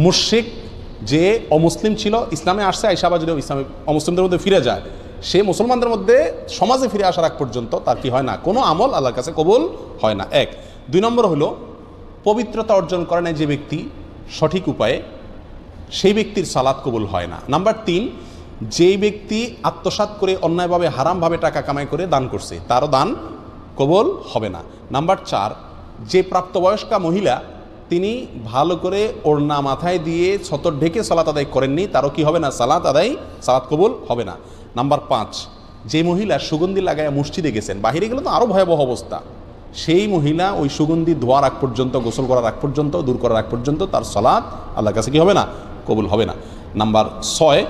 মুশরিক যে অমুসলিম ছিল, ইসলামে আসছে, আইসা আবার যদি ইসলামে অমুসলিমদের মধ্যে ফিরে যায়, সে মুসলমানদের মধ্যে সমাজে ফিরে আসার আগ পর্যন্ত তার কি হয় না, কোনো আমল আল্লাহর কাছে কবুল হয় না। 1। 2 নম্বর হলো পবিত্রতা অর্জন করে না যে ব্যক্তি সঠিক উপায়ে, সেই ব্যক্তির সালাত কবুল হয় না। নাম্বার 3, যেই ব্যক্তি আত্মসাৎ করে অন্যায়ভাবে হারামভাবে টাকা কামাই করে দান করছে, তারও দান কবুল হবে না। নাম্বার 4, যে প্রাপ্তবয়স্কা মহিলা তিনি ভালো করে ওড়না মাথায় দিয়ে ছতর ঢেকে সালাত আদায় করেননি, তারও কি হবে না, সালাত কবুল হবে না। নাম্বার 5, যে মহিলা সুগন্ধি লাগায় মসজিদে গেছেন, বাহিরে গেলে তো আরও ভয়াবহ অবস্থা, সেই মহিলা ওই সুগন্ধি ধোয়ার আগ পর্যন্ত, গোসল করার আগ পর্যন্ত, দূর করার আগ পর্যন্ত তার সালাত আল্লাহর কাছে কি হবে না, কবুল হবে না। নাম্বার 6,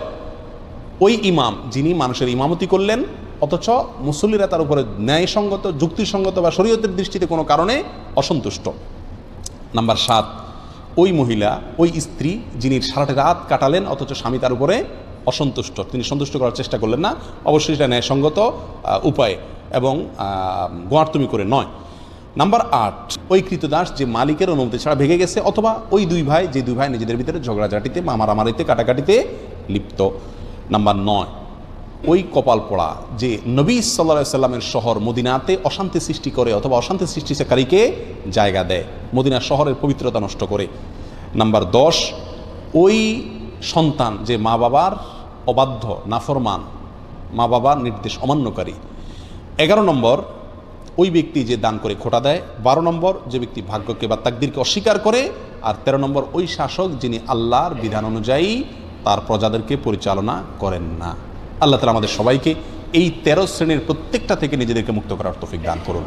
ওই ইমাম যিনি মানুষের ইমামতি করলেন অথচ মুসল্লিরা তার উপরে ন্যায়সঙ্গত, যুক্তিসঙ্গত বা শরীয়তের দৃষ্টিতে কোনো কারণে অসন্তুষ্ট। নাম্বার 7, ওই মহিলা, ওই স্ত্রী যিনি সারাটা রাত কাটালেন অথচ স্বামী তার উপরে অসন্তুষ্ট, তিনি সন্তুষ্ট করার চেষ্টা করলেন না, অবশ্যই সেটা ন্যায়সঙ্গত উপায়ে এবং গোয়ার্তুমি করে নয়। নাম্বার 8, ওই কৃতদাস যে মালিকের অনুমতি ছাড়া ভেঙে গেছে, অথবা ওই দুই ভাই নিজেদের ভিতরে ঝগড়াঝাটিতে, মারামারিতে, কাটাকাটিতে লিপ্ত। নাম্বার 9, ওই কপাল পোড়া যে নবী সাল্লাল্লাহু আলাইহি সাল্লামের শহর মদিনাতে অশান্তি সৃষ্টি করে অথবা অশান্তি সৃষ্টিকারীকে জায়গা দেয়, মদিনা শহরের পবিত্রতা নষ্ট করে। নাম্বার 10, ওই সন্তান যে মা বাবার অবাধ্য, নাফরমান, মা বাবার নির্দেশ অমান্যকারী। 11 নম্বর, ওই ব্যক্তি যে দান করে খোটা দেয়। 12 নম্বর, যে ব্যক্তি ভাগ্যকে বা তাকদীরকে অস্বীকার করে। আর 13 নম্বর, ওই শাসক যিনি আল্লাহর বিধান অনুযায়ী তার প্রজাদেরকে পরিচালনা করেন না। আল্লাহ তাআলা আমাদের সবাইকে এই 13 শ্রেণীর প্রত্যেকটা থেকে নিজেদেরকে মুক্ত করার তৌফিক দান করুন।